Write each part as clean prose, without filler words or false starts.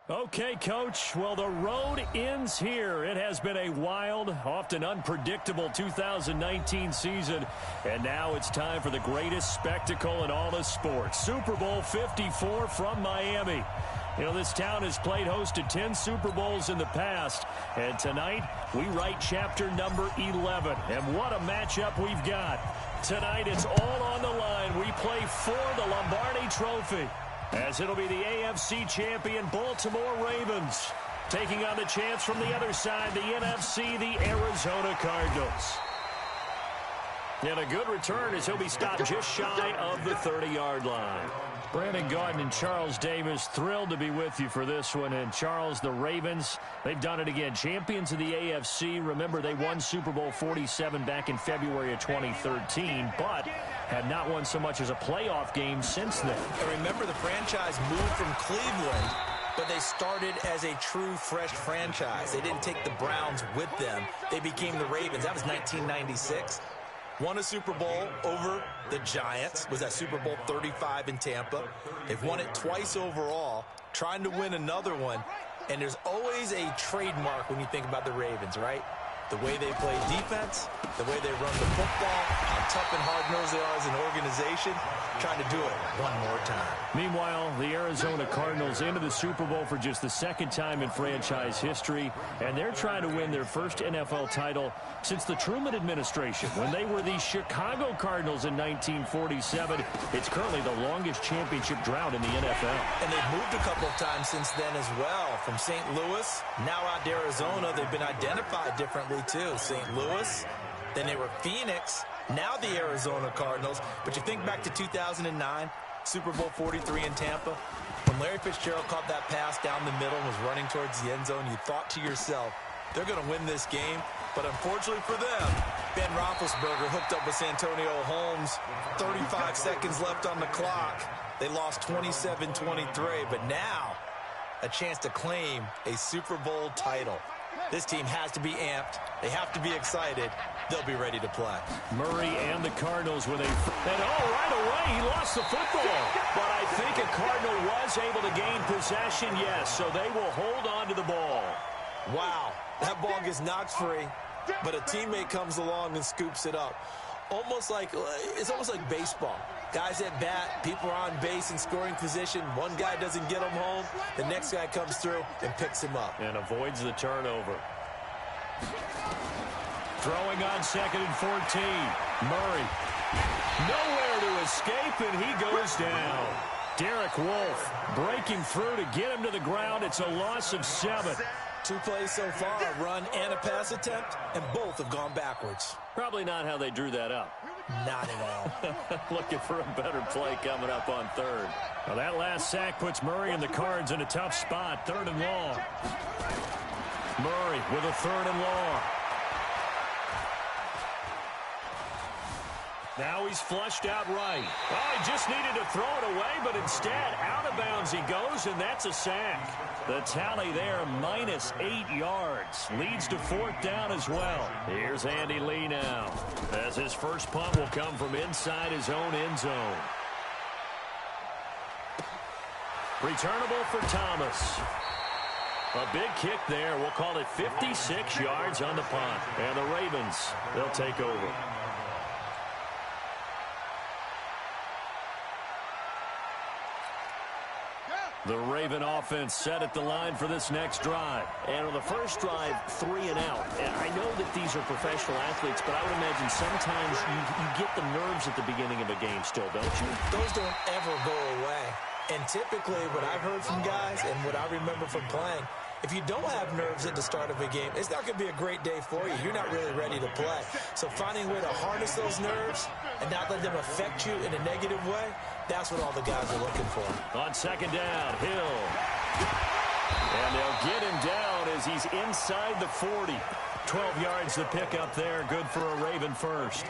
Okay, Coach. Well, the road ends here. It has been a wild, often unpredictable 2019 season. And now it's time for the greatest spectacle in all of sports. Super Bowl 54 from Miami. You know, this town has played host to 10 Super Bowls in the past. And tonight, we write chapter number 11. And what a matchup we've got. Tonight, it's all on the line. We play for the Lombardi Trophy, as it'll be the AFC champion Baltimore Ravens taking on the chance from the other side, the NFC, the Arizona Cardinals. And a good return as he'll be stopped just shy of the 30-yard line. Brandon Gaudin and Charles Davis, thrilled to be with you for this one. And Charles, the Ravens, they've done it again. Champions of the AFC. Remember, they won Super Bowl 47 back in February of 2013, but had not won so much as a playoff game since then. And remember, the franchise moved from Cleveland, but they started as a true fresh franchise. They didn't take the Browns with them. They became the Ravens. That was 1996. Won a Super Bowl over the Giants. Was that Super Bowl 35 in Tampa. They've won it twice overall, trying to win another one. And there's always a trademark when you think about the Ravens, right? The way they play defense, the way they run the football, how tough and hard-nosed they are as an organization, trying to do it one more time. Meanwhile, the Arizona Cardinals into the Super Bowl for just the second time in franchise history, and they're trying to win their first NFL title since the Truman administration, when they were the Chicago Cardinals in 1947. It's currently the longest championship drought in the NFL. And they've moved a couple of times since then as well, from St. Louis, now out to Arizona. They've been identified differently too. St. Louis, then they were Phoenix, now the Arizona Cardinals. But you think back to 2009, Super Bowl 43 in Tampa, when Larry Fitzgerald caught that pass down the middle and was running towards the end zone, you thought to yourself, they're going to win this game. But unfortunately for them, Ben Roethlisberger hooked up with Santonio Holmes. 35 seconds left on the clock. They lost 27-23, but now a chance to claim a Super Bowl title. This team has to be amped. They have to be excited. They'll be ready to play. Murray and the Cardinals with right away, he lost the football. But I think a Cardinal was able to gain possession, yes, so they will hold on to the ball. Wow, that ball gets knocked free, but a teammate comes along and scoops it up. It's almost like baseball. Guys at bat, people are on base in scoring position. One guy doesn't get him home. The next guy comes through and picks him up. And avoids the turnover. Throwing on 2nd and 14. Murray. Nowhere to escape, and he goes down. Derek Wolfe breaking through to get him to the ground. It's a loss of 7. 2 plays so far, a run and a pass attempt, and both have gone backwards. Probably not how they drew that up. Not at all. Looking for a better play coming up on 3rd. Well, that last sack puts Murray and the Cards in a tough spot. 3rd and long. Murray with a 3rd and long. Now he's flushed out right. Oh, he just needed to throw it away, but instead, out of bounds he goes, and that's a sack. The tally there, -8 yards. Leads to 4th down as well. Here's Andy Lee now, as his first punt will come from inside his own end zone. Returnable for Thomas. A big kick there. We'll call it 56 yards on the punt. And the Ravens, they'll take over. The Raven offense set at the line for this next drive. And on the first drive, 3 and out. And I know that these are professional athletes, but I would imagine sometimes you get the nerves at the beginning of a game still, don't you? Those don't ever go away. And typically what I've heard from guys and what I remember from playing, if you don't have nerves at the start of a game, it's not going to be a great day for you. You're not really ready to play. So finding a way to harness those nerves and not let them affect you in a negative way, that's what all the guys are looking for. On 2nd down, Hill. And they'll get him down as he's inside the 40. 12 yards to pick up there. Good for a Raven first.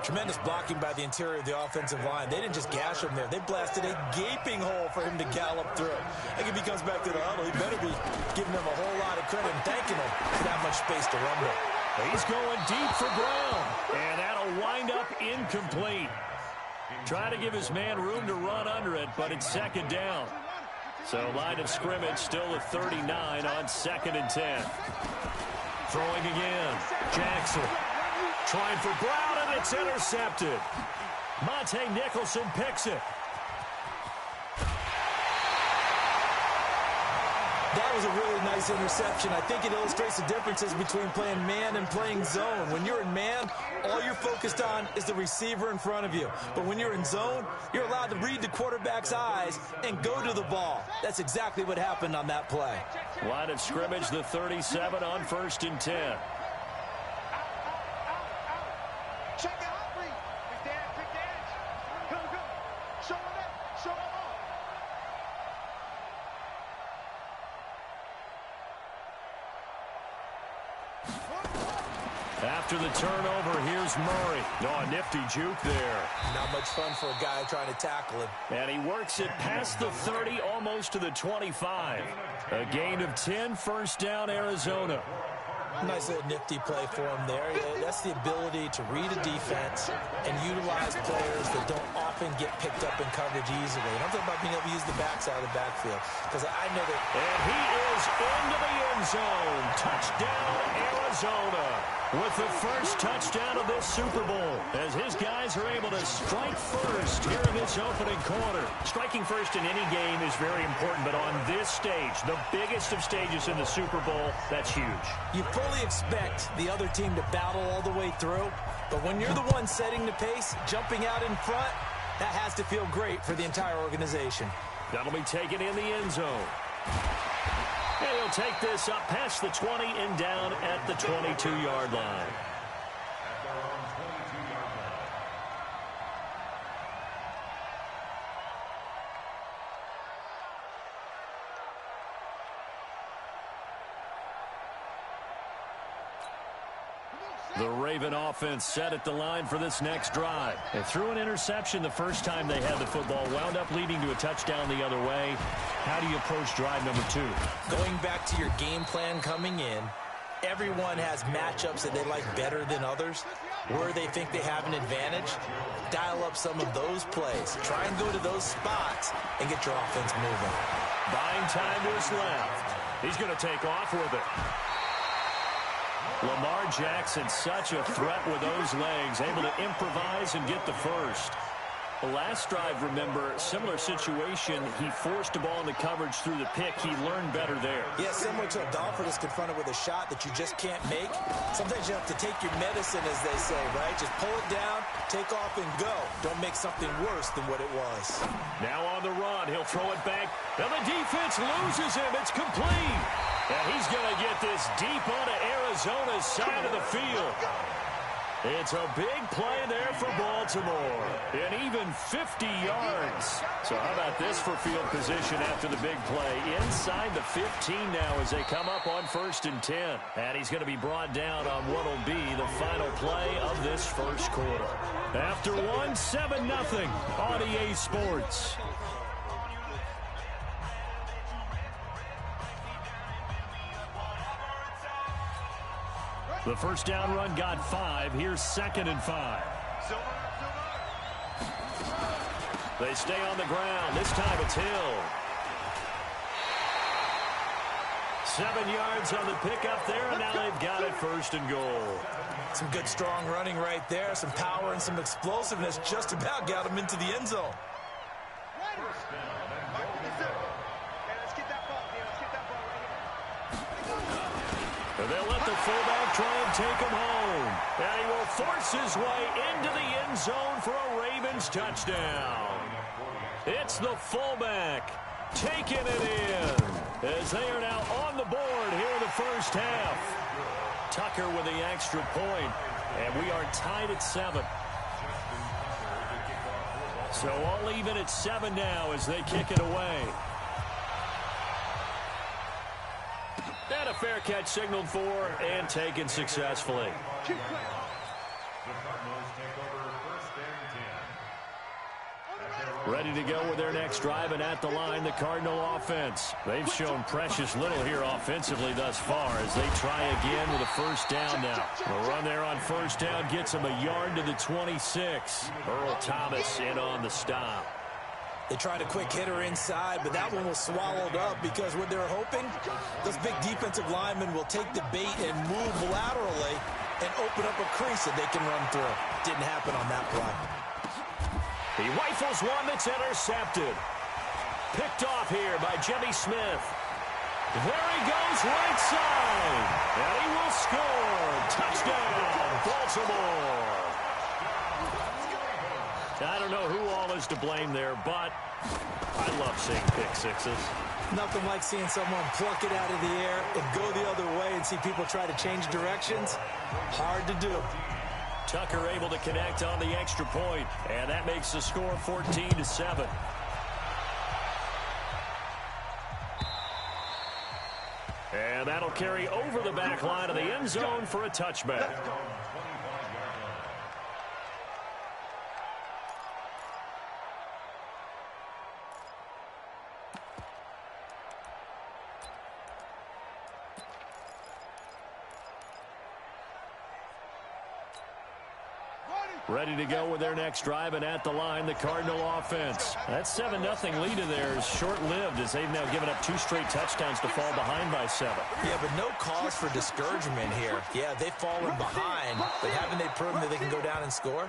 Tremendous blocking by the interior of the offensive line. They didn't just gash him there. They blasted a gaping hole for him to gallop through. I think if he comes back to the huddle, he better be giving them a whole lot of credit and thanking them for that much space to rumble. He's going deep for Brown. And that'll wind up incomplete. Try to give his man room to run under it, but it's 2nd down. So line of scrimmage still at 39 on 2nd and 10. Throwing again. Jackson trying for Brown, and it's intercepted. Monte Nicholson picks it. That was a really nice interception. I think it illustrates the differences between playing man and playing zone. When you're in man, all you're focused on is the receiver in front of you. But when you're in zone, you're allowed to read the quarterback's eyes and go to the ball. That's exactly what happened on that play. Line of scrimmage, the 37 on 1st and 10. Check it out, please. Big dance. Go. Show him that. Show him off. After the turnover, here's Murray. Oh, a nifty juke there. Not much fun for a guy trying to tackle him. And he works it past the 30, almost to the 25. A gain of 10, first down, Arizona. Nice little nifty play for him there. That's the ability to read a defense and utilize players that don't often get picked up in coverage easily. And I'm talking about being able to use the backside of the backfield. Because I know that... And he is into the end zone. Touchdown, Arizona. With the first touchdown of this Super Bowl, as his guys are able to strike first here in this opening quarter. Striking first in any game is very important, but on this stage, the biggest of stages in the Super Bowl, that's huge. You fully expect the other team to battle all the way through, but when you're the one setting the pace, jumping out in front, that has to feel great for the entire organization. That'll be taken in the end zone. And he'll take this up past the 20 and down at the 22-yard line. The Raven offense set at the line for this next drive. They threw an interception the first time they had the football, wound up leading to a touchdown the other way. How do you approach drive number 2? Going back to your game plan coming in, everyone has matchups that they like better than others. Where they think they have an advantage, dial up some of those plays. Try and go to those spots and get your offense moving. Buying time to his left. He's going to take off with it. Lamar Jackson, such a threat with those legs, able to improvise and get the first. The last drive, remember, similar situation. He forced the ball into coverage through the pick. He learned better there. Yeah, similar to a golfer that's confronted with a shot that you just can't make. Sometimes you have to take your medicine, as they say, right? Just pull it down, take off, and go. Don't make something worse than what it was. Now on the run, he'll throw it back. And the defense loses him. It's complete. And he's going to get this deep onto Arizona's side of the field. It's a big play there for Baltimore. And even 50 yards. So how about this for field position after the big play? Inside the 15 now as they come up on 1st and 10. And he's going to be brought down on what will be the final play of this first quarter. After one, 7-0 on EA Sports. The first down run got 5. Here's 2nd and 5. They stay on the ground. This time it's Hill. 7 yards on the pickup there, and now they've got it 1st and goal. Some good, strong running right there. Some power and some explosiveness just about got him into the end zone. They'll let the fullback try and take him home. And he will force his way into the end zone for a Ravens touchdown. It's the fullback taking it in as they are now on the board here in the first half. Tucker with the extra point, and we are tied at 7. So all even at 7 now as they kick it away. And a fair catch signaled for and taken successfully. Ready to go with their next drive, and at the line, the Cardinal offense. They've shown precious little here offensively thus far as they try again with a first down now. The run there on first down gets them a yard to the 26. Earl Thomas in on the stop. They tried a quick hitter inside, but that one was swallowed up because what they're hoping, those big defensive linemen will take the bait and move laterally and open up a crease that they can run through. Didn't happen on that play. He rifles one that's intercepted. Picked off here by Jimmy Smith. There he goes right side. And he will score. Touchdown, Baltimore. I don't know who all is to blame there, but I love seeing pick sixes. Nothing like seeing someone pluck it out of the air and go the other way and see people try to change directions. Hard to do. Tucker able to connect on the extra point, and that makes the score 14-7. And that'll carry over the back line of the end zone for a touchback. Ready to go with their next drive, and at the line, the Cardinal offense. That 7-0 lead of theirs short-lived as they've now given up 2 straight touchdowns to fall behind by 7. Yeah, but no cause for discouragement here. Yeah, they've fallen behind, but haven't they proven that they can go down and score?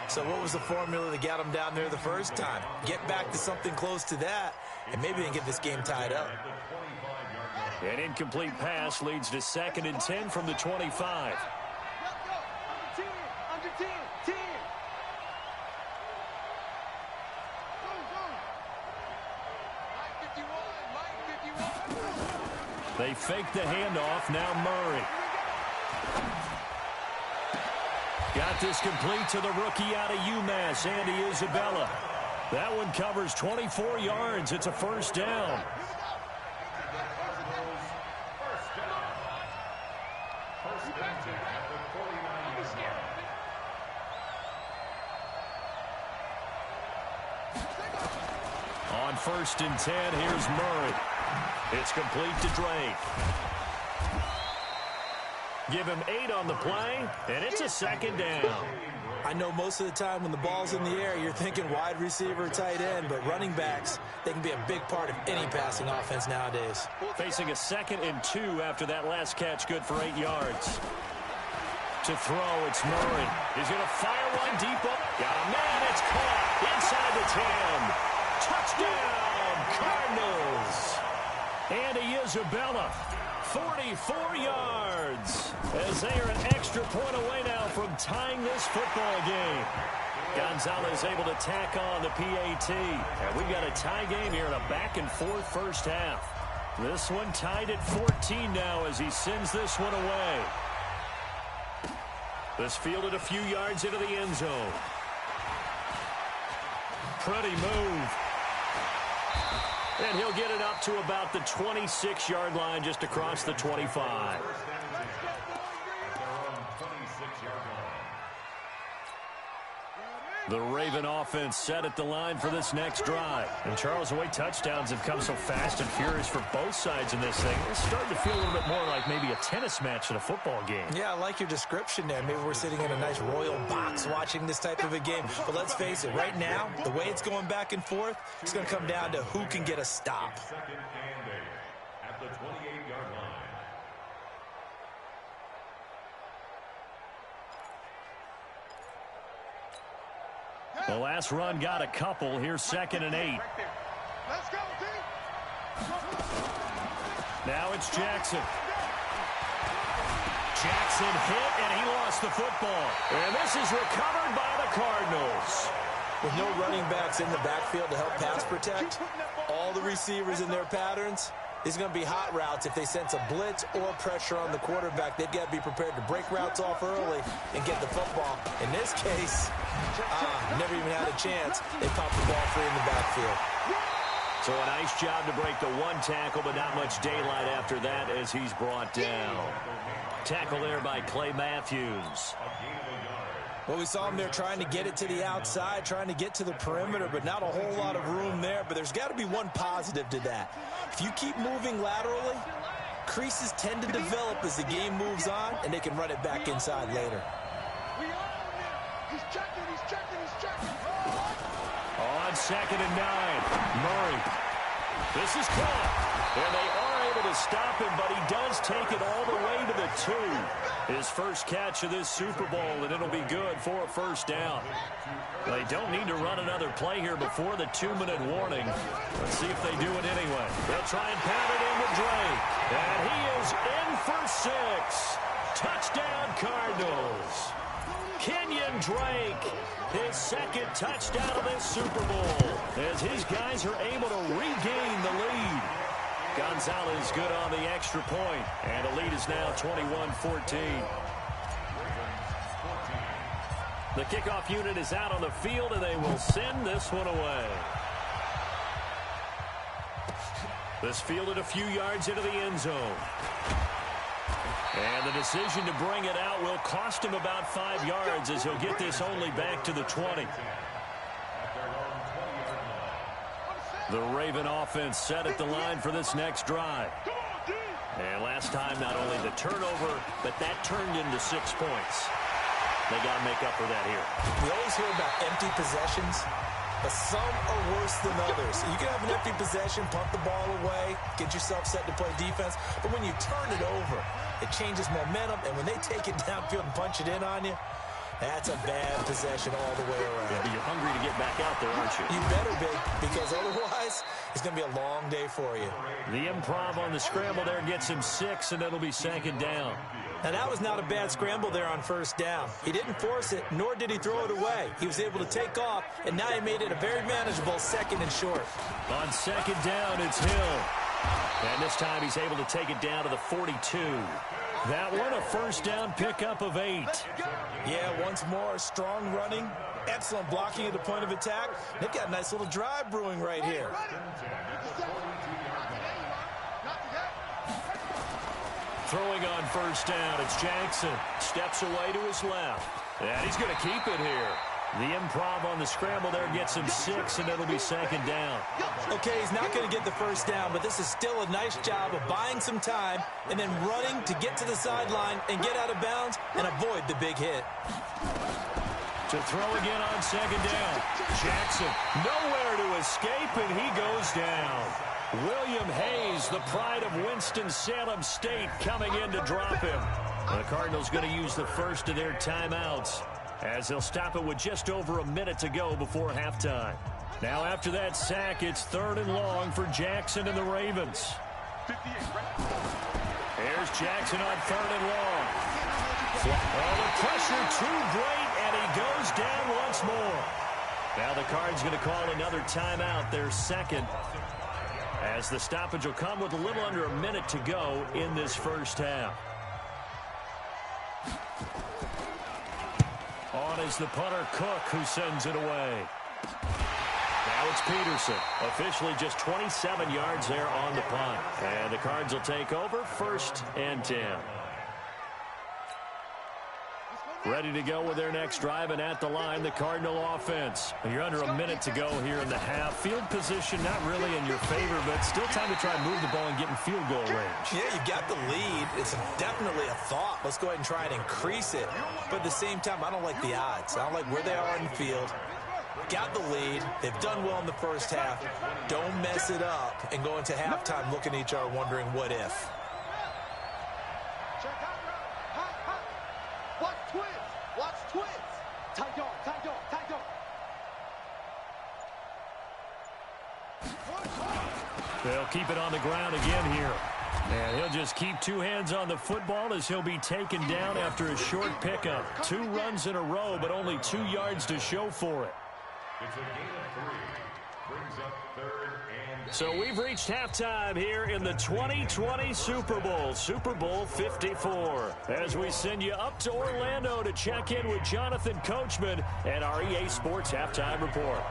So what was the formula that got them down there the first time? Get back to something close to that, and maybe they can get this game tied up. An incomplete pass leads to 2nd and 10 from the 25. They fake the handoff. Now Murray. Got this complete to the rookie out of UMass, Andy Isabella. That one covers 24 yards. It's a first down. On 1st and 10, here's Murray. It's complete to Drake. Give him 8 on the play, and it's a 2nd down. I know most of the time when the ball's in the air, you're thinking wide receiver, tight end, but running backs, they can be a big part of any passing offense nowadays. Facing a 2nd and 2 after that last catch, good for 8 yards. To throw, it's Murray. He's going to fire one deep up. Got a man, it's caught inside the 10. Touchdown, Cardinals. Andy Isabella, 44 yards, as they are an extra point away now from tying this football game. Gonzalez able to tack on the PAT. And we've got a tie game here in a back-and-forth first half. This one tied at 14 now as he sends this one away. This fielded a few yards into the end zone. Pretty move. And he'll get it up to about the 26-yard line just across the 25. The Raven offense set at the line for this next drive. And Charles, the way touchdowns have come so fast and furious for both sides in this thing, it's starting to feel a little bit more like maybe a tennis match in a football game. Yeah, I like your description there. Maybe we're sitting in a nice royal box watching this type of a game. But let's face it, right now, the way it's going back and forth, it's going to come down to who can get a stop. At the 28-yard line. The last run got a couple. Here's 2nd and 8. Let's go, D. Now it's Jackson. Jackson hit, and he lost the football. And this is recovered by the Cardinals. With no running backs in the backfield to help pass protect, all the receivers in their patterns, these are going to be hot routes. If they sense a blitz or pressure on the quarterback, they've got to be prepared to break routes off early and get the football. In this case, never even had a chance. They popped the ball free in the backfield. So a nice job to break the 1 tackle, but not much daylight after that as he's brought down. Tackle there by Clay Matthews. Well, we saw him there trying to get it to the outside, trying to get to the perimeter, but not a whole lot of room there. But there's got to be one positive to that. If you keep moving laterally, creases tend to develop as the game moves on, and they can run it back inside later. We are on him. He's checking, he's checking, he's checking. On 2nd and 9, Murray. This is caught. And they are able to stop him, but he does take it all the way to the 2. His first catch of this Super Bowl, and it'll be good for a first down. They don't need to run another play here before the 2-minute warning. Let's see if they do it anyway. They'll try and pound it in with Drake. And he is in for 6. Touchdown, Cardinals. Kenyon Drake, his second touchdown of this Super Bowl, as his guys are able to regain the lead. Gonzalez good on the extra point, and the lead is now 21-14. The kickoff unit is out on the field, and they will send this one away. This fielded a few yards into the end zone. And the decision to bring it out will cost him about 5 yards, as he'll get this only back to the 20. The Raven offense set at the line for this next drive. And last time, not only the turnover, but that turned into 6 points. They got to make up for that here. We always hear about empty possessions, but some are worse than others. You can have an empty possession, punt the ball away, get yourself set to play defense, but when you turn it over, it changes momentum, and when they take it downfield and punch it in on you, that's a bad possession all the way around. Yeah, but you're hungry to get back out there, aren't you? You better be, because otherwise it's going to be a long day for you. The improv on the scramble there gets him 6, and it'll be 2nd down. Now, that was not a bad scramble there on first down. He didn't force it, nor did he throw it away. He was able to take off, and now he made it a very manageable 2nd and short. On 2nd down, it's Hill. And this time he's able to take it down to the 42. That one, a first down pickup of 8. Yeah, once more, strong running, excellent blocking at the point of attack. They've got a nice little drive brewing right here. Throwing on first down, it's Jackson. Steps away to his left. And he's going to keep it here. The improv on the scramble there gets him 6, and it'll be 2nd down. Okay, he's not going to get the first down, but this is still a nice job of buying some time and then running to get to the sideline and get out of bounds and avoid the big hit. To throw again on 2nd down. Jackson nowhere to escape, and he goes down. William Hayes, the pride of Winston-Salem State, coming in to drop him. The Cardinals going to use the first of their timeouts, as they'll stop it with just over a minute to go before halftime. Now after that sack, it's 3rd and long for Jackson and the Ravens. Here's Jackson on 3rd and long. Oh, the pressure too great, and he goes down once more. Now the Cards going to call another timeout, their 2nd, as the stoppage will come with a little under a minute to go in this first half. On is the punter, Cook, who sends it away. Now it's Peterson. Officially just 27 yards there on the punt. And the Cards will take over, 1st and 10. Ready to go with their next drive, and at the line, the Cardinal offense. You're under a minute to go here in the half. Field position not really in your favor, but still time to try and move the ball and get in field goal range. Yeah, you've got the lead. It's definitely a thought. Let's go ahead and try and increase it. But at the same time, I don't like the odds. I don't like where they are in the field. Got the lead. They've done well in the first half. Don't mess it up and go into halftime looking at each other wondering what if. They'll keep it on the ground again here. And he'll just keep 2 hands on the football as he'll be taken down after a short pickup. 2 runs in a row, but only 2 yards to show for it. It's a gain of 3. Brings up 3rd and... So we've reached halftime here in the 2020 Super Bowl, Super Bowl 54. As we send you up to Orlando to check in with Jonathan Coachman and our EA Sports Halftime Report.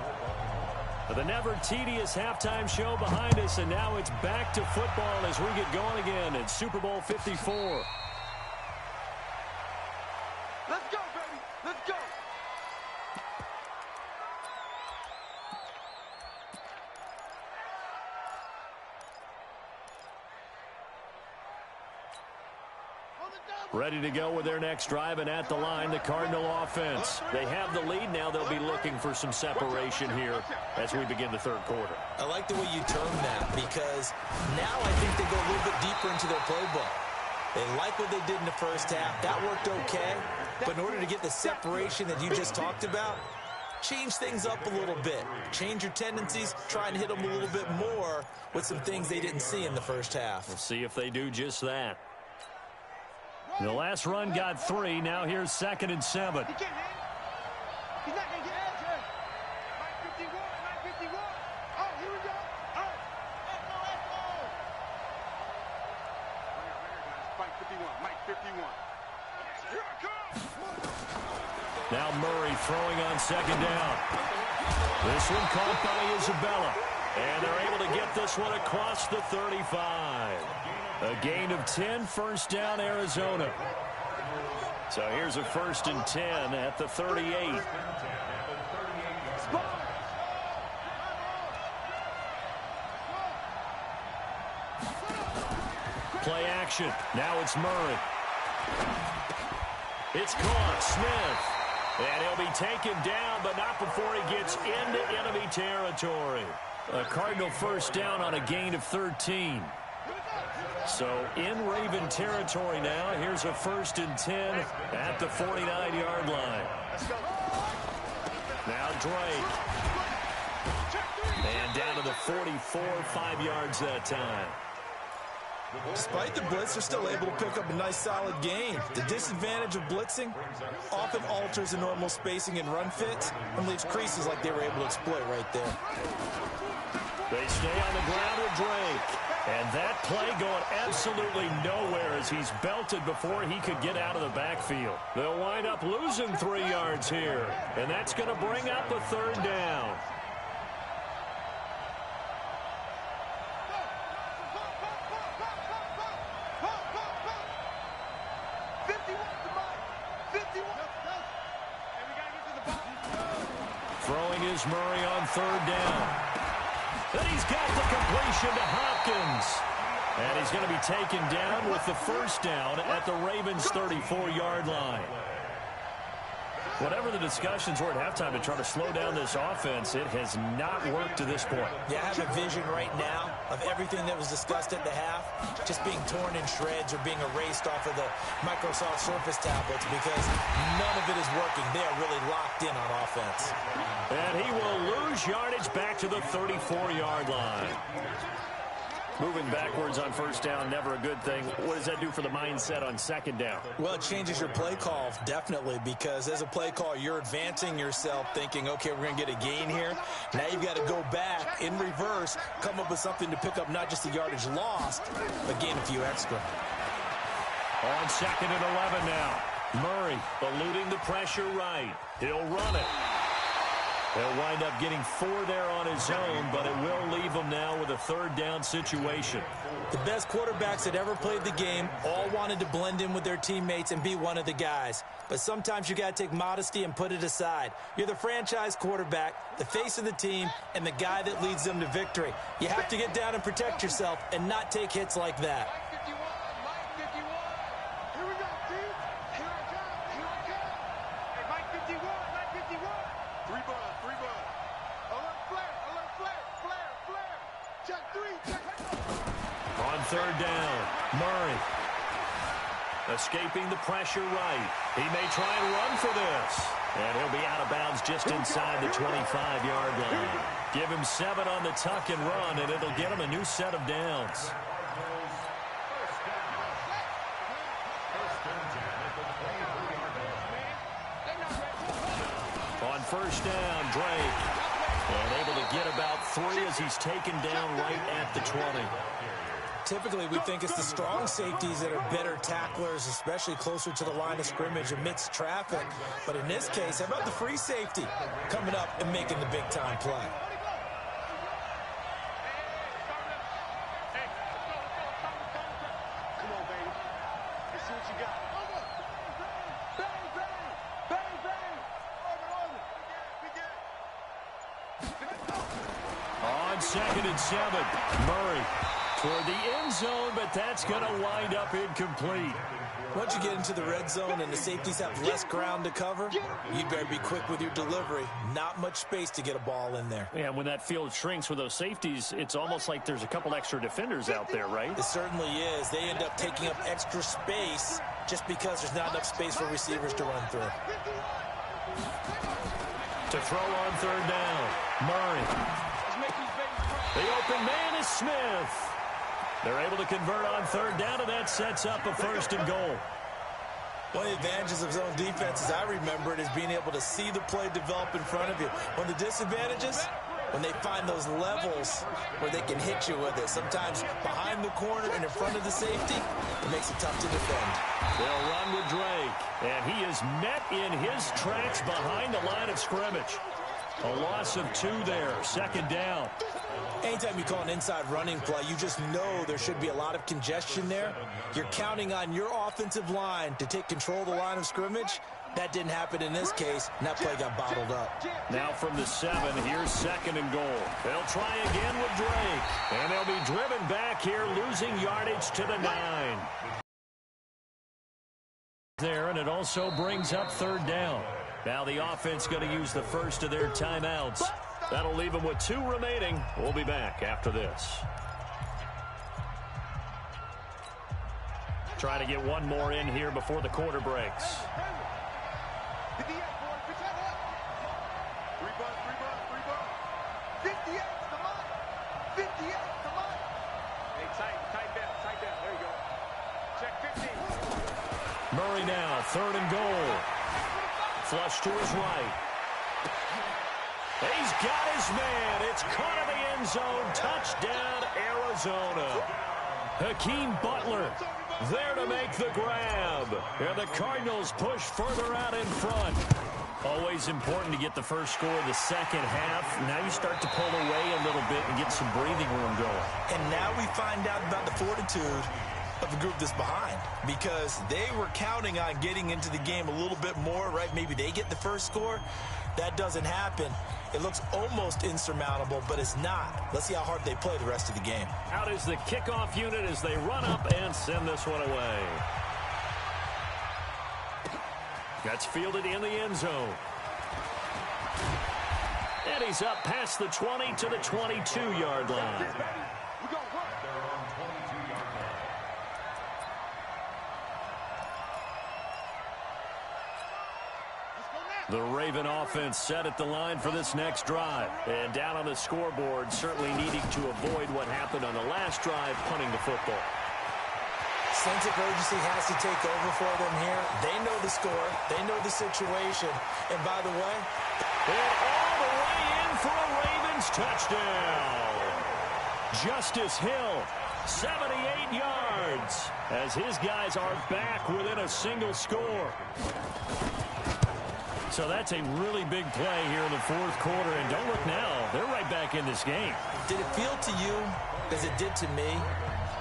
The never tedious halftime show behind us, and now it's back to football as we get going again in Super Bowl 54. Let's go, baby. Let's go. On the double. Ready to go with their next drive, and at the line, the Cardinal offense. They have the lead now. They'll be looking for some separation here as we begin the third quarter. I like the way you term that, because now I think they go a little bit deeper into their playbook. They like what they did in the first half. That worked okay. But in order to get the separation that you just talked about, change things up a little bit. Change your tendencies. Try and hit them a little bit more with some things they didn't see in the first half. We'll see if they do just that. The last run got 3. Now here's 2nd and 7. He can't hit. He's not going to get answer. 951. Oh, here we go. Oh. Let's go. Mike 51. Mike 51. Here I come. Now Murray throwing on 2nd down. This one caught by Isabella. And they're able to get this one across the 35. A gain of 10, first down, Arizona. So here's a 1st and 10 at the 38. Play action. Now it's Murray. It's caught. Smith. And he'll be taken down, but not before he gets into enemy territory. A Cardinal first down on a gain of 13. So in Raven territory now. Here's a 1st and 10 at the 49-yard line. Now Drake. And down to the 44, 5 yards that time. Despite the blitz, they're still able to pick up a nice solid gain. The disadvantage of blitzing often alters the normal spacing and run fits and leaves creases like they were able to exploit right there. They stay on the ground with Drake. And that play going absolutely nowhere as he's belted before he could get out of the backfield. They'll wind up losing 3 yards here. And that's going to bring up a 3rd down. Throwing is Murray on 3rd down. And he's got the completion to Hopkins. And he's going to be taken down with the 1st down at the Ravens' 34-yard line. Whatever the discussions were at halftime to try to slow down this offense, it has not worked to this point. Yeah, I have a vision right now of everything that was discussed at the half just being torn in shreds or being erased off of the Microsoft Surface tablets because none of it is working. They are really locked in on offense. And he will lose yardage back to the 34-yard line. Moving backwards on 1st down, never a good thing. What does that do for the mindset on 2nd down? Well, it changes your play call, definitely, because as a play call, you're advancing yourself thinking, okay, we're going to get a gain here. Now you've got to go back in reverse, come up with something to pick up not just the yardage lost, but gain a few extra. On 2nd and 11 now. Murray eluding the pressure right. He'll run it. He'll wind up getting 4 there on his own, but it will leave him now with a 3rd down situation. The best quarterbacks that ever played the game all wanted to blend in with their teammates and be one of the guys. But sometimes you got to take modesty and put it aside. You're the franchise quarterback, the face of the team, and the guy that leads them to victory. You have to get down and protect yourself and not take hits like that. On 3rd down, Murray escaping the pressure right. He may try and run for this. And he'll be out of bounds just inside the 25-yard line. Give him 7 on the tuck and run, and it'll get him a new set of downs. On 1st down, Drake. And able to get about 3 as he's taken down right at the 20. Typically, we think it's the strong safeties that are better tacklers, especially closer to the line of scrimmage amidst traffic. But in this case, how about the free safety coming up and making the big-time play? On 2nd and 7, Murray toward the end zone, but that's going to wind up incomplete. Once you get into the red zone and the safeties have less ground to cover, you better be quick with your delivery. Not much space to get a ball in there. Yeah, when that field shrinks with those safeties, it's almost like there's a couple extra defenders out there, right? It certainly is. They end up taking up extra space just because there's not enough space for receivers to run through. To throw on third down, Murray. The open man is Smith. They're able to convert on third down, and that sets up a 1st and goal. One of the advantages of zone defense, as I remember it, is being able to see the play develop in front of you. One of the disadvantages, when they find those levels where they can hit you with it. Sometimes behind the corner and in front of the safety, it makes it tough to defend. They'll run with Drake, and he is met in his tracks behind the line of scrimmage. A loss of 2 there, 2nd down. Anytime you call an inside running play, you just know there should be a lot of congestion there. You're counting on your offensive line to take control of the line of scrimmage. That didn't happen in this case, and that play got bottled up. Now from the 7, here's 2nd and goal. They'll try again with Drake, and they'll be driven back here, losing yardage to the 9. There, and it also brings up 3rd down. Now the offense going to use the first of their timeouts. That'll leave them with 2 remaining. We'll be back after this. Try to get one more in here before the quarter breaks. Murray now, 3rd and goal. Flush to his right. He's got his man. It's caught in the end zone. Touchdown, Arizona. Hakeem Butler there to make the grab. And the Cardinals push further out in front. Always important to get the first score of the second half. Now you start to pull away a little bit and get some breathing room going. And now we find out about the fortitude of the group that's behind, because they were counting on getting into the game a little bit more, right? Maybe they get the first score. That doesn't happen. It looks almost insurmountable, but it's not. Let's see how hard they play the rest of the game. Out is the kickoff unit as they run up and send this one away. That's fielded in the end zone. And he's up past the 20 to the 22-yard line. The Raven offense set at the line for this next drive. And down on the scoreboard, certainly needing to avoid what happened on the last drive, punting the football. Sense of urgency has to take over for them here. They know the score. They know the situation. And by the way, and all the way in for a Ravens touchdown. Justice Hill, 78 yards, as his guys are back within a single score. So that's a really big play here in the 4th quarter. And don't look now, they're right back in this game. Did it feel to you, as it did to me,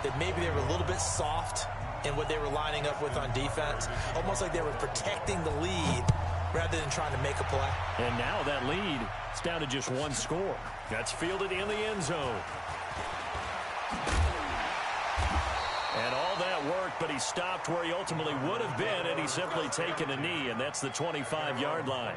that maybe they were a little bit soft in what they were lining up with on defense? Almost like they were protecting the lead rather than trying to make a play. And now that lead is down to just 1 score. That's fielded in the end zone. And all that worked, but he stopped where he ultimately would have been, and he's simply taken a knee, and that's the 25-yard line.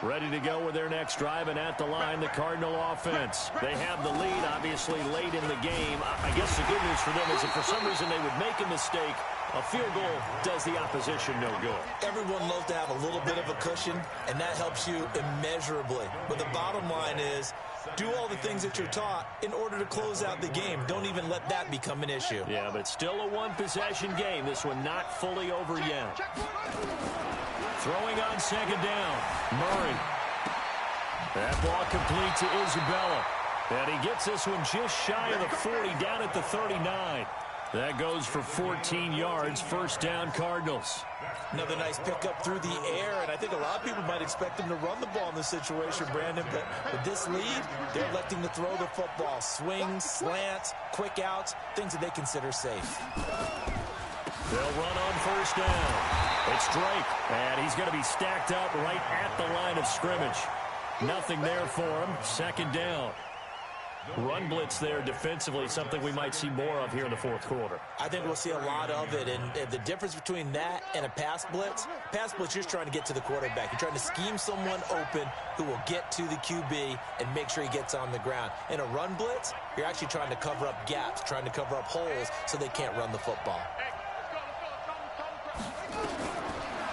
Ready to go with their next drive, and at the line, the Cardinal offense. They have the lead, obviously, late in the game. I guess the good news for them is if for some reason they would make a mistake, a field goal does the opposition no good. Everyone loves to have a little bit of a cushion, and that helps you immeasurably. But the bottom line is, do all the things that you're taught in order to close out the game. Don't even let that become an issue. Yeah, but it's still a one-possession game. This one not fully over yet. Throwing on 2nd down, Murray. That ball complete to Isabella. And he gets this one just shy of the 40, down at the 39. That goes for 14 yards, 1st down Cardinals. Another nice pickup through the air, and I think a lot of people might expect them to run the ball in this situation, Brandon, but with this lead, they're electing to throw the football. Swings, slants, quick outs, things that they consider safe. They'll run on 1st down. It's Drake, and he's going to be stacked up right at the line of scrimmage. Nothing there for him, 2nd down. Run blitz there defensively, something we might see more of here in the fourth quarter. I think we'll see a lot of it, and the difference between that and a pass blitz, you're just trying to get to the quarterback. You're trying to scheme someone open who will get to the QB and make sure he gets on the ground. In a run blitz, you're actually trying to cover up gaps, trying to cover up holes so they can't run the football.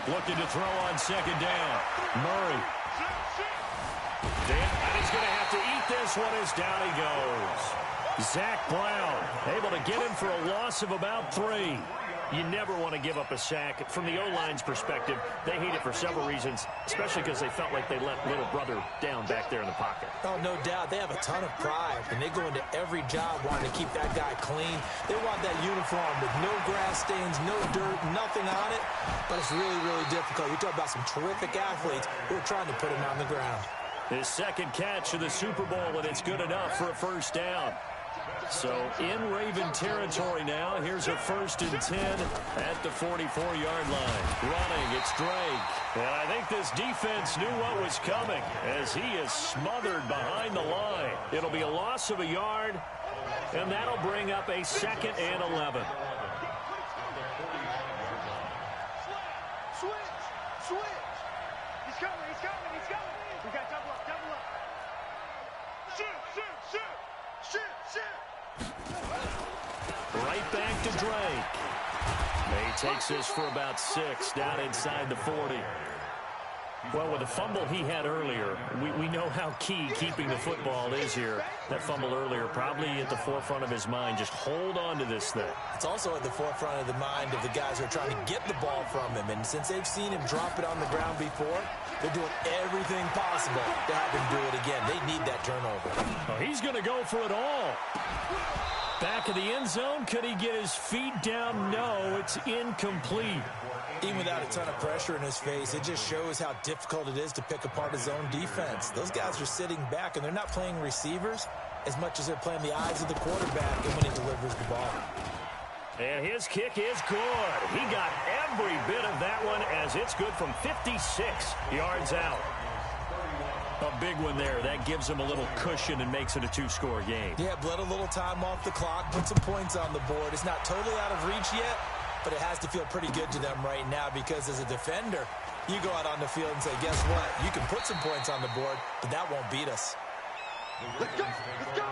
Looking to throw on second down. Murray. And he's going to have to eat this one as down he goes. Zach Brown able to get him for a loss of about 3. You never want to give up a sack. From the O-line's perspective, they hate it for several reasons, especially because they felt like they let little brother down back there in the pocket. Oh, no doubt. They have a ton of pride, and they go into every job wanting to keep that guy clean. They want that uniform with no grass stains, no dirt, nothing on it, but it's really, really difficult. You're talking about some terrific athletes who are trying to put him on the ground. His second catch of the Super Bowl, and it's good enough for a first down. So in Raven territory now. Here's a 1st and 10 at the 44-yard line. Running, it's Drake. And I think this defense knew what was coming as he is smothered behind the line. It'll be a loss of a yard, and that'll bring up a 2nd and 11. Switch. He's coming. We got double up. Shoot. Right back to Drake. He takes this for about 6 down inside the 40. Well, with the fumble he had earlier, we know how key keeping the football is here. That fumble earlier probably at the forefront of his mind. Just hold on to this thing. It's also at the forefront of the mind of the guys who are trying to get the ball from him. And since they've seen him drop it on the ground before, they're doing everything possible to have him do it again. They need that turnover. Oh, he's going to go for it all. Back of the end zone. Could he get his feet down? No, it's incomplete. Even without a ton of pressure in his face, it just shows how difficult it is to pick apart his own defense. Those guys are sitting back, and they're not playing receivers as much as they're playing the eyes of the quarterback and when he delivers the ball. And his kick is good. He got every bit of that one as it's good from 56 yards out. A big one there. That gives him a little cushion and makes it a 2-score game. Yeah, bled a little time off the clock, put some points on the board. It's not totally out of reach yet, but it has to feel pretty good to them right now because as a defender, you go out on the field and say, guess what? You can put some points on the board, but that won't beat us. Let's go. At their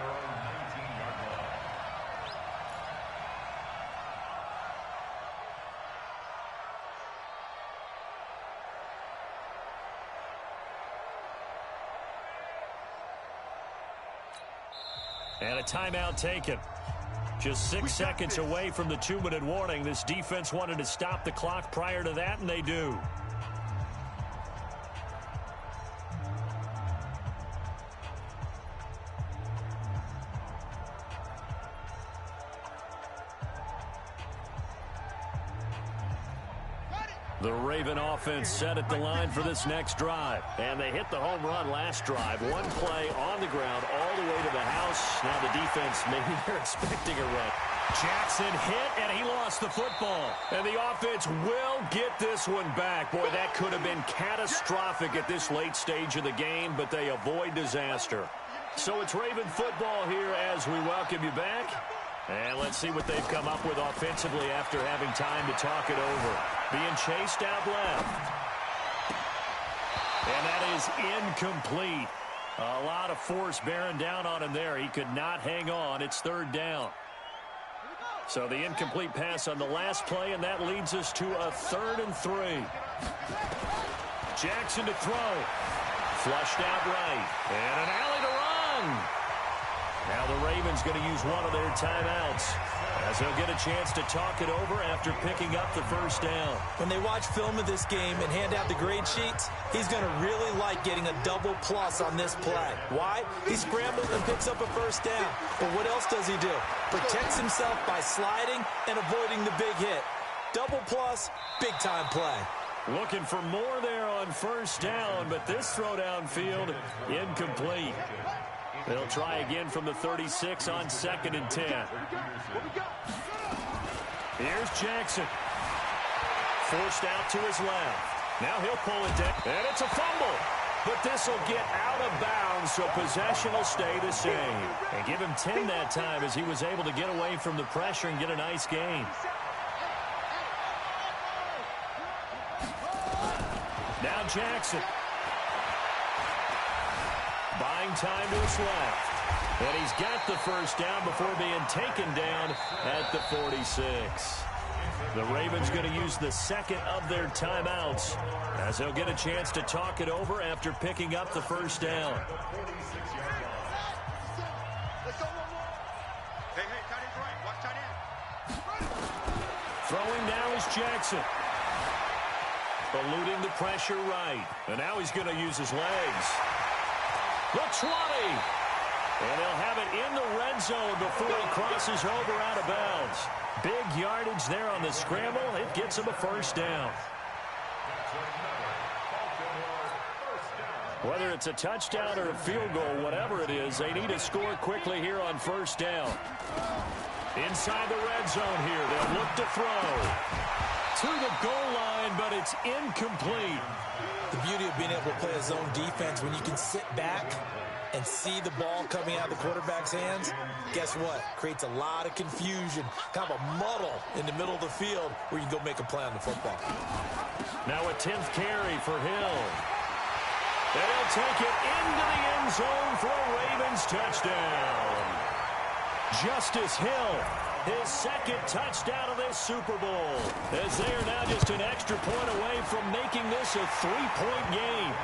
own 19-yard line. And a timeout taken. Just 6 seconds away from the 2-minute warning. This defense wanted to stop the clock prior to that, and they do. The Raven offense set at the line for this next drive. And they hit the home run last drive. One play on the ground all the way to the house. Now the defense, maybe they're expecting a run. Jackson hit, and he lost the football. And the offense will get this one back. Boy, that could have been catastrophic at this late stage of the game, but they avoid disaster. So it's Raven football here as we welcome you back. And let's see what they've come up with offensively after having time to talk it over. Being chased out left. And that is incomplete. A lot of force bearing down on him there. He could not hang on. It's 3rd down. So the incomplete pass on the last play, and that leads us to a 3rd and 3. Jackson to throw. Flushed out right. And an alley to run. Now the Ravens going to use one of their timeouts as they'll get a chance to talk it over after picking up the first down. When they watch film of this game and hand out the grade sheets, he's going to really like getting a double plus on this play. Why? He scrambles and picks up a first down. But what else does he do? Protects himself by sliding and avoiding the big hit. Double plus, big-time play. Looking for more there on first down, but this throw downfield, incomplete. They'll try again from the 36 on 2nd and 10. Here's Jackson. Forced out to his left. Now he'll pull it down. And it's a fumble. But this will get out of bounds, so possession will stay the same. And give him 10 that time as he was able to get away from the pressure and get a nice gain. Now Jackson. Buying time to his left. And he's got the first down before being taken down at the 46. The Ravens going to use the second of their timeouts as they'll get a chance to talk it over after picking up the first down. Throwing now is Jackson. Eluding the pressure right. And now he's going to use his legs. The 20. And they'll have it in the red zone before he crosses over out of bounds. Big yardage there on the scramble. It gets him a first down. Whether it's a touchdown or a field goal, whatever it is, they need to score quickly here on first down. Inside the red zone here, they'll look to throw. To the goal line, but it's incomplete. The beauty of being able to play a zone defense when you can sit back and see the ball coming out of the quarterback's hands, guess what? Creates a lot of confusion, kind of a muddle in the middle of the field where you can go make a play on the football. Now a 10th carry for Hill. And he'll take it into the end zone for a Ravens touchdown. Justice Hill, his second touchdown of this Super Bowl, as they are now just an extra point away from making this a 3-point game.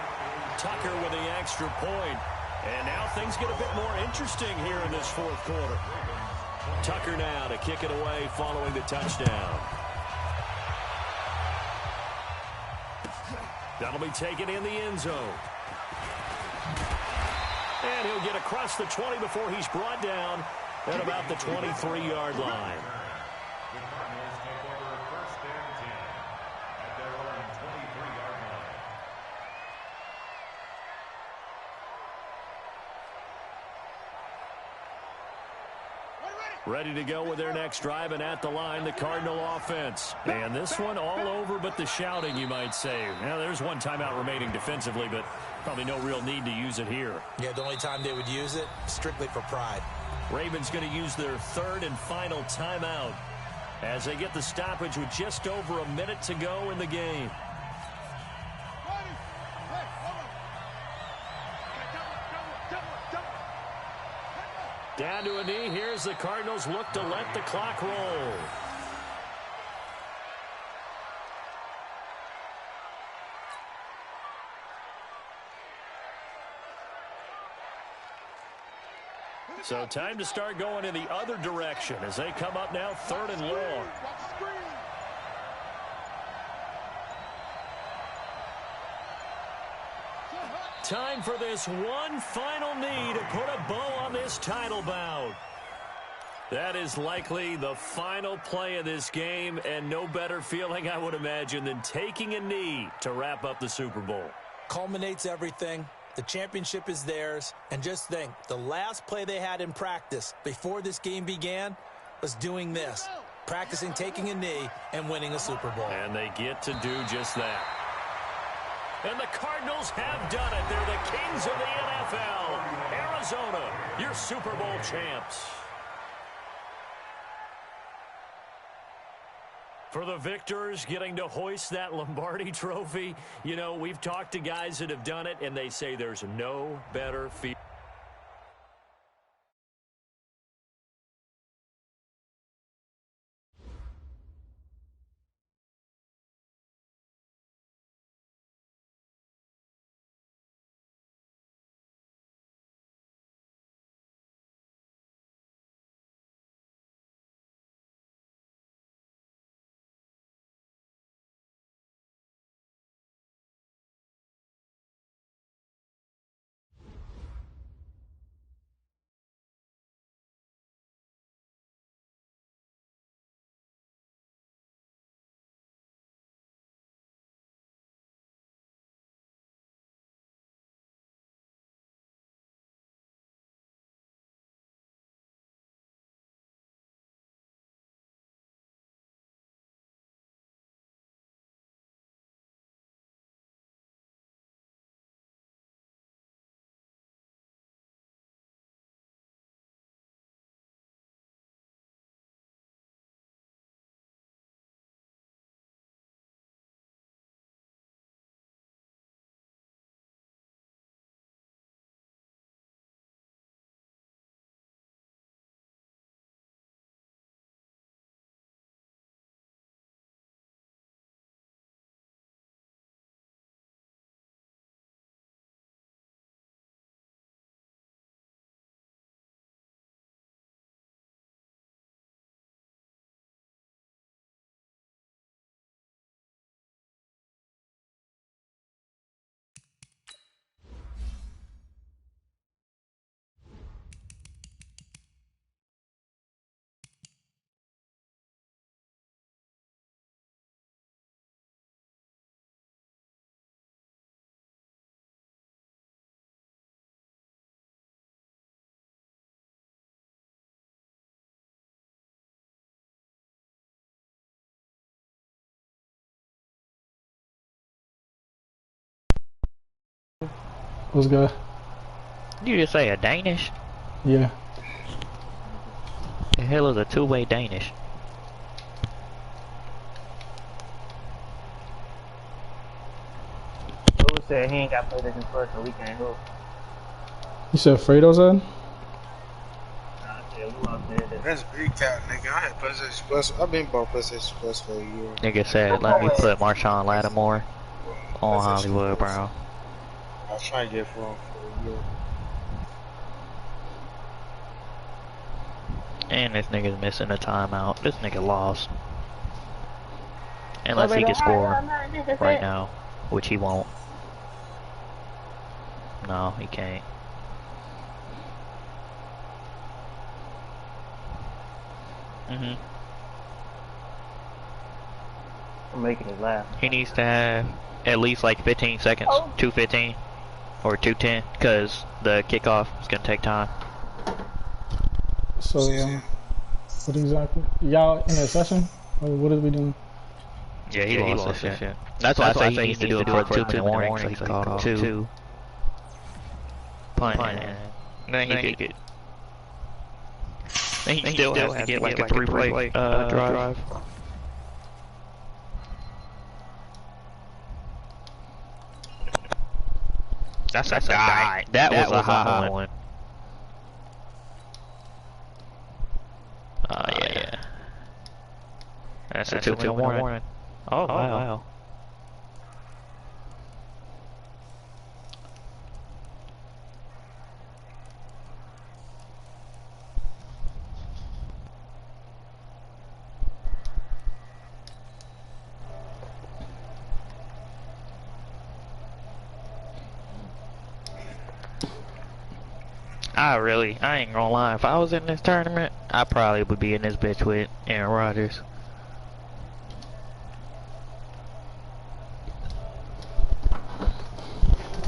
Tucker with the extra point. And now things get a bit more interesting here in this fourth quarter. Tucker now to kick it away following the touchdown. That'll be taken in the end zone. And he'll get across the 20 before he's brought down at about the 23-yard line. The Cardinals take over first and 10 at their own 23-yard line. Ready to go with their next drive, and at the line, the Cardinal offense. And this one all over but the shouting, you might say. Now, there's one timeout remaining defensively, but probably no real need to use it here. Yeah, the only time they would use it, strictly for pride. Ravens going to use their third and final timeout as they get the stoppage with just over a minute to go in the game. Down to a knee. Here's the Cardinals look to let the clock roll. So time to start going in the other direction as they come up now third and long. Time for this one final knee to put a bow on this title bout. That is likely the final play of this game, and no better feeling, I would imagine, than taking a knee to wrap up the Super Bowl. Culminates everything. The championship is theirs. And just think, the last play they had in practice before this game began was doing this, practicing taking a knee and winning a Super Bowl. And they get to do just that. And the Cardinals have done it. They're the kings of the NFL. Arizona, your Super Bowl champs. For the victors, getting to hoist that Lombardi trophy, you know, we've talked to guys that have done it, and they say there's no better feeling. What's good? You just say a Danish? Yeah. The hell is a two-way Danish? Who said he ain't got PlayStation first, so we can't go? You said Fredo said? Nah, I said who else said that? That's big cat, nigga. I had PlayStation Plus. I've been bought PlayStation Plus for a year. Nigga said, let me put Marshawn Lattimore on Hollywood, bro. I was trying to get for him for a year. And this nigga's missing a timeout. This nigga lost. Unless he can score right now, which he won't. No, he can't. I'm making it laugh. He needs to have at least like 15 seconds, 2:15 or 2:10, because the kickoff is gonna take time. So, what exactly? Y'all in a session? Or what are we doing? Yeah, he lost this shit. That's why I say he needs to do it for a 2-minute warning, so he can call two. Punt, and then he could. Then he still has to get like a 3-play drive. That's a guy. That was a hot one. Oh yeah. That's a 2-minute warning. Oh wow. I ain't gonna lie, if I was in this tournament, I probably would be in this bitch with Aaron Rodgers.